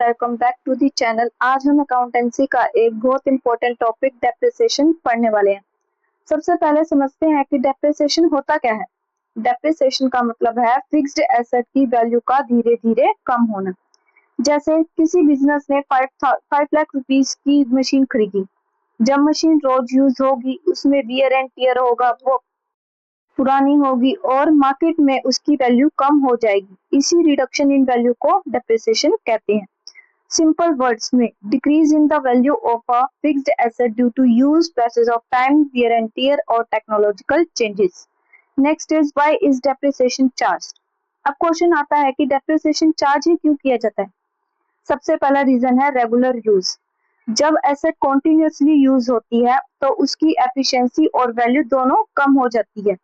Welcome back to the channel. आज हम accountancy का एक बहुत इंपॉर्टेंट टॉपिक डेप्रिसिएशन पढ़ने वाले हैं। सबसे पहले समझते हैं कि डेप्रिसिएशन होता क्या है। डेप्रिसिएशन का मतलब है फिक्स्ड एसेट की वैल्यू का धीरे धीरे कम होना। जैसे किसी बिजनेस ने 5 लाख रुपीस की मशीन खरीदी। जब मशीन रोज यूज होगी उसमें वियर एंड टियर होगा, वो पुरानी होगी और मार्केट में उसकी वैल्यू कम हो जाएगी। इसी रिडक्शन इन वैल्यू को डेप्रिसिएशन कहते हैं। सिंपल वर्ड्स में decrease in the value of a fixed asset due to use, passage of time, wear and tear और technological changes. Next is why is depreciation charged. अब question आता है कि depreciation charge ही क्यों किया जाता है। सबसे पहला रीजन है रेगुलर यूज। जब एसेट कॉन्टिन्यूसली यूज होती है तो उसकी एफिशिएंसी और वैल्यू दोनों कम हो जाती है।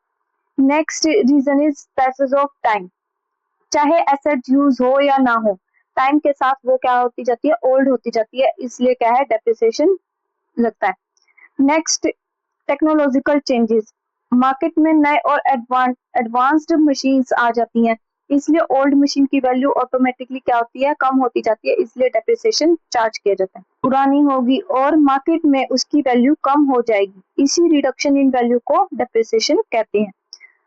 Next reason is passage of time. चाहे एसेट यूज हो या ना हो, टाइम के साथ वो क्या होती जाती है, ओल्ड होती जाती है, इसलिए क्या है डेप्रिसिएशन लगता है। Next technological changes. मार्केट में नए और एडवांस्ड मशीन्स आ जाती हैं, इसलिए ओल्ड मशीन की वैल्यू ऑटोमेटिकली क्या होती है, कम होती जाती है, इसलिए डेप्रिसिएशन चार्ज किया जाता है। पुरानी होगी और मार्केट में उसकी वैल्यू कम हो जाएगी, इसी रिडक्शन इन वैल्यू को डेप्रिसिएशन कहते हैं।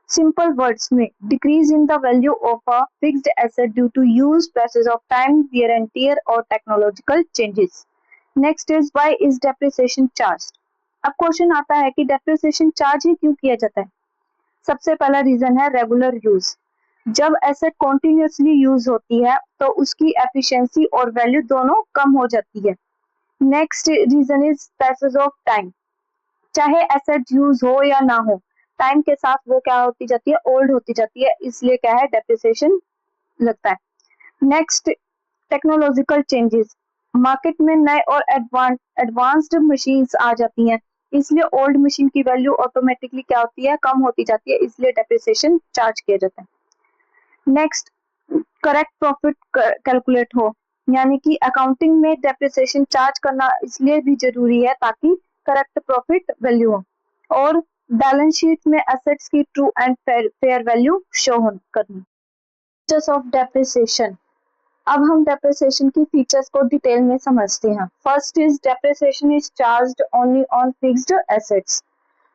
सिंपल वर्ड्स में decrease in the value of a fixed asset due to use, passage of time, wear and tear और technological changes. Next is why is depreciation charged. अब question आता है कि depreciation charge ही क्यों किया जाता है। सबसे पहला रीजन है रेगुलर यूज। जब एसेट कॉन्टिन्यूसली यूज होती है तो उसकी एफिशिएंसी और वैल्यू दोनों कम हो जाती है। Next reason is passage of time. चाहे एसेट यूज हो या ना हो, टाइम के साथ वो क्या होती जाती है, ओल्ड होती जाती है, इसलिए क्या है डेप्रिसिएशन लगता है। Next technological changes. मार्केट में नए और एडवांस्ड मशीन्स आ जाती हैं, इसलिए ओल्ड मशीन की वैल्यू ऑटोमेटिकली क्या होती है, कम होती जाती है, इसलिए डेप्रिसिएशन चार्ज किया जाता है। नेक्स्ट करेक्ट प्रॉफिट कैलकुलेट हो, यानी कि अकाउंटिंग में डेप्रिसिएशन चार्ज करना इसलिए भी जरूरी है ताकि करेक्ट प्रॉफिट वैल्यू हो और बैलेंस शीट में एसेट्स की true and fair value show करनी। Features of depreciation. अब हम डेप्रिसिएशन की फीचर्स को डिटेल में समझते हैं। First is depreciation is charged only on fixed assets.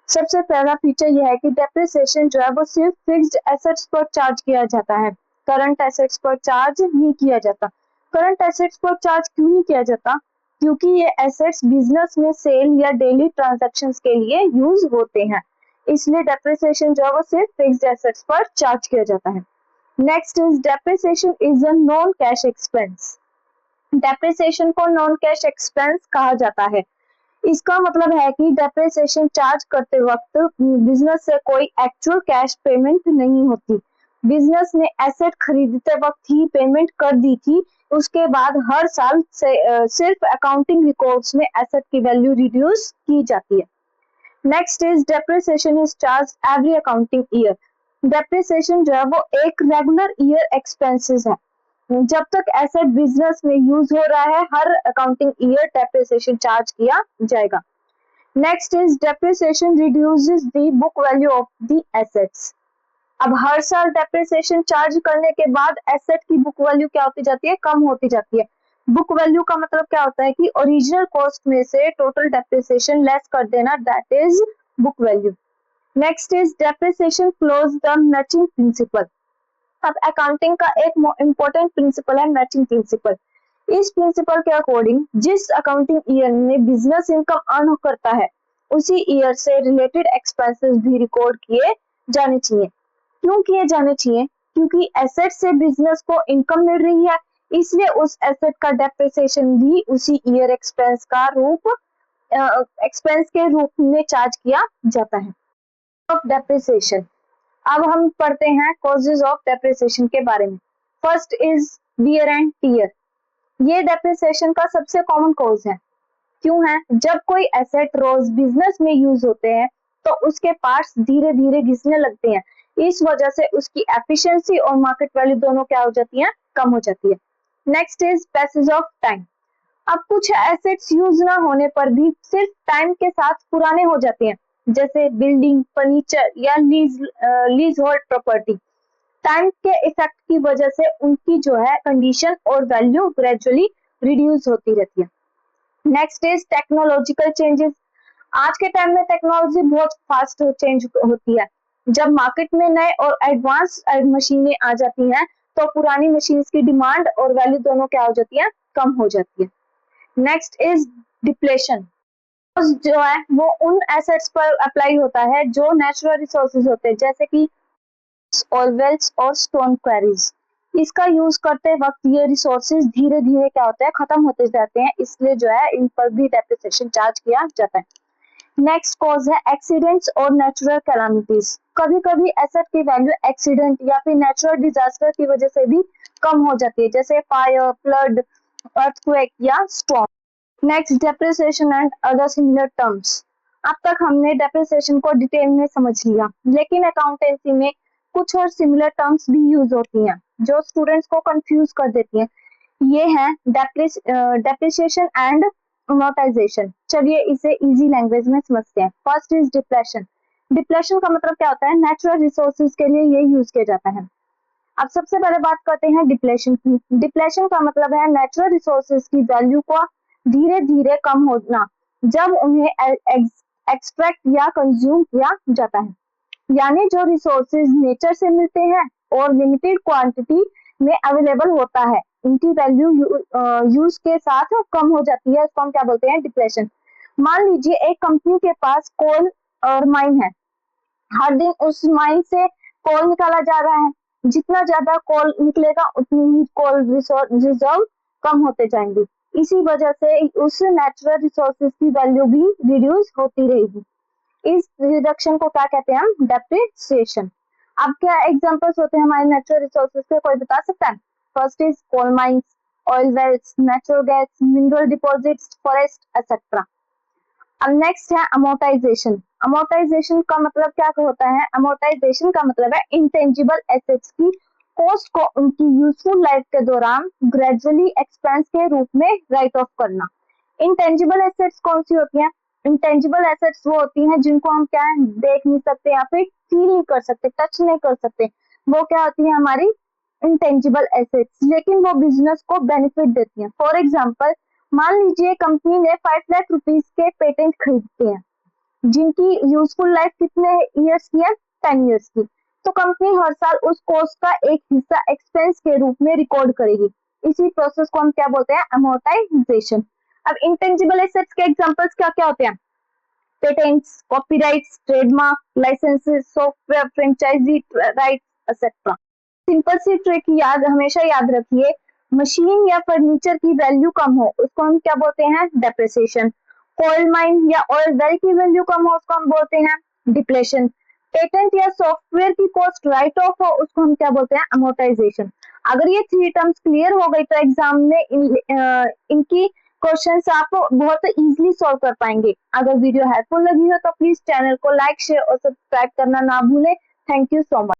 सबसे पहला फीचर यह है कि डेप्रिसिएशन जो है वो सिर्फ फिक्स्ड एसेट्स पर चार्ज किया जाता है, करंट एसेट्स पर चार्ज नहीं किया जाता। करंट एसेट्स पर चार्ज क्यों नहीं किया जाता? क्योंकि ये एसेट्स बिजनेस में सेल या डेली ट्रांजैक्शंस के लिए यूज होते हैं, इसलिए डेप्रिसिएशन जो है वो सिर्फ फिक्स्ड एसेट्स पर चार्ज किया जाता है। Next is depreciation is a non cash expense. Depreciation को नॉन कैश एक्सपेंस कहा जाता है। इसका मतलब है कि डेप्रिसिएशन चार्ज करते वक्त बिजनेस से कोई एक्चुअल कैश पेमेंट नहीं होती। बिजनेस ने एसेट खरीदते वक्त ही पेमेंट कर दी थी, उसके बाद हर साल से सिर्फ अकाउंटिंग रिकॉर्ड्स में एसेट की वैल्यू रिड्यूस की जाती है। Next is depreciation is charge every accounting year. Depreciation जो है वो एक रेगुलर ईयर एक्सपेंसेस है। जब तक एसेट बिजनेस में यूज हो रहा है, हर अकाउंटिंग ईयर डेप्रिसिएशन चार्ज किया जाएगा। Next is depreciation reduces the book value of the assets. अब हर साल डेप्रिसिएशन चार्ज करने के बाद एसेट की बुक वैल्यू क्या होती जाती है, कम होती जाती है। बुक वैल्यू का मतलब क्या होता है कि ओरिजिनल कॉस्ट में से टोटल डेप्रिसिएशन लेस कर देना, that is book value. Next is depreciation flows the matching principal. अब अकाउंटिंग का एक इम्पोर्टेंट प्रिंसिपल है मैचिंग प्रिंसिपल। इस प्रिंसिपल के अकॉर्डिंग जिस अकाउंटिंग ईयर में बिजनेस इनकम अर्न करता है, उसी ईयर से रिलेटेड एक्सपेंसेस भी रिकॉर्ड किए जाने चाहिए। क्यों किए जाने चाहिए? क्योंकि एसेट से बिजनेस को इनकम मिल रही है, इसलिए उस एसेट का डेप्रिसिएशन भी उसी ईयर एक्सपेंस के रूप में चार्ज किया जाता है। Of depreciation. अब हम पढ़ते हैं कॉजेज ऑफ डेप्रिसिएशन के बारे में। First is wear and tier. ये डेप्रिसिएशन का सबसे कॉमन कॉज है। क्यों है? जब कोई एसेट रोज बिजनेस में यूज होते हैं तो उसके पार्ट्स धीरे धीरे घिसने लगते हैं, इस वजह से उसकी एफिशिएंसी और मार्केट वैल्यू दोनों क्या हो जाती है, कम हो जाती है। Next is passage of time. अब कुछ एसेट्स यूज ना होने पर भी सिर्फ टाइम के साथ पुराने हो जाते हैं, जैसे बिल्डिंग, फर्नीचर या लीज होल्ड प्रॉपर्टी। टाइम के इफेक्ट की वजह से उनकी जो है कंडीशन और वैल्यू ग्रेजुअली रिड्यूस होती रहती है। Next is technological changes. आज के टाइम में टेक्नोलॉजी बहुत फास्ट चेंज होती है। जब मार्केट में नए और एडवांस मशीनें आ जाती हैं तो पुरानी मशीन्स की डिमांड और वैल्यू दोनों क्या हो जाती है, कम हो जाती है। Next is depletion. जो है वो उन एसेट्स पर अप्लाई होता है जो नेचुरल रिसोर्सेज होते हैं, जैसे कि ऑयल वेल्स और स्टोन क्वेरीज। इसका यूज करते वक्त ये रिसोर्सेज धीरे धीरे क्या होते हैं, खत्म होते जाते हैं, इसलिए जो है इन पर भी डेप्रिसिएशन चार्ज किया जाता है। नेक्स्ट कॉज है एक्सीडेंट्स और नेचुरल कैलामिटीज। कभी कभी एसेट की वैल्यू एक्सीडेंट या फिर नेचुरल डिजास्टर की वजह से भी कम हो जाती है, जैसे फायर, फ्लड, अर्थक्वेक या storm. Next depreciation and other similar terms. अब तक हमने डेप्रिसिएशन को डिटेल में समझ लिया, लेकिन अकाउंटेंसी में कुछ और सिमिलर टर्म्स भी यूज होती हैं जो स्टूडेंट्स को कंफ्यूज कर देती हैं। ये है डेप्रिसिएशन एंड अमोर्टाइजेशन। चलिए इसे इजी लैंग्वेज में समझते हैं। First is depletion. डिप्लेशन का मतलब क्या होता है, नेचुरल रिसोर्सेज के लिए ये यूज किया जाता है। अब सबसे पहले बात करते हैं डिप्लेशन की। डिप्लेशन का मतलब है नेचुरल रिसोर्सेज की वैल्यू का धीरे धीरे कम होना जब उन्हें एक्सट्रैक्ट या कंज्यूम किया जाता है। यानी जो रिसोर्सेज नेचर से मिलते हैं और लिमिटेड क्वांटिटी में अवेलेबल होता है, उनकी वैल्यू यूज के साथ कम हो जाती है, इसको हम क्या बोलते हैं, डिप्लेशन। मान लीजिए एक कंपनी के पास कोल और माइन है, हर दिन उस माइन से कोल निकाला जा रहा है, जितना ज्यादा कोल निकलेगा उतनी ही कोल रिजर्व कम होते जाएंगे। इसी वजह से उस नेचुरल रिसोर्सेज की वैल्यू भी रिड्यूस होती रहेगी। इस रिडक्शन को क्या कहते हैं हम, डेप्रिसिएशन। अब क्या एग्जांपल्स होते हैं हमारे नेचुरल रिसोर्सेज के, कोई बता सकता है? First is coal mines, oil wells, natural gas, mineral deposits, forest etcetera. अब नेक्स्ट है अमोर्टाइजेशन। अमोर्टाइजेशन का मतलब क्या होता है? अमोर्टाइजेशन का मतलब है इंटेंजिबल एसेट्स की कॉस्ट को उनकी यूजफुल लाइफ के दौरान ग्रेजुअली एक्सपेंस के रूप में राइट ऑफ करना। इंटेंजिबल एसेट्स कौन सी होती हैं? इंटेंजिबल एसेट्स वो होती हैं जिनको हम क्या है, देख नहीं सकते या फिर फील नहीं कर सकते, टच नहीं कर सकते, वो क्या होती है हमारी इंटेंजिबल एसेट्स, लेकिन वो बिजनेस को बेनिफिट देती हैं। फॉर एग्जांपल मान लीजिए कंपनी ने 5 लाख रुपीस के पेटेंट खरीदते हैं जिनकी यूजफुल लाइफ कितने ईयर्स की है, 10 ईयर्स की। तो कंपनी हर साल उस कॉस्ट का एक हिस्सा एक्सपेंस के रूप में रिकॉर्ड करेगी। इसी प्रोसेस को हम क्या बोलते हैं, अमोर्टाइजेशन। अब इंटेंजिबल एसेट्स के एग्जांपल्स क्या क्या होते हैं? Patents, copyrights, trademark, licences, software, franchise rights etcetera. Simple सी ट्रिक हमेशा याद रखिए, मशीन या फर्नीचर की वैल्यू कम हो उसको हम क्या बोलते हैं, डेप्रिसिएशन। कोल माइन या ऑयल वेल की वैल्यू कम हो उसको हम बोलते हैं डिप्लेशन। पेटेंट या सॉफ्टवेयर की कॉस्ट राइट ऑफ हो उसको हम क्या बोलते हैं, अमोर्टाइजेशन। अगर ये 3 टर्म्स क्लियर हो गई तो एग्जाम में इनकी क्वेश्चंस आप बहुत इजीली सॉल्व कर पाएंगे। अगर वीडियो हेल्पफुल लगी हो तो प्लीज चैनल को लाइक, शेयर और सब्सक्राइब करना ना भूलें। Thank you so much.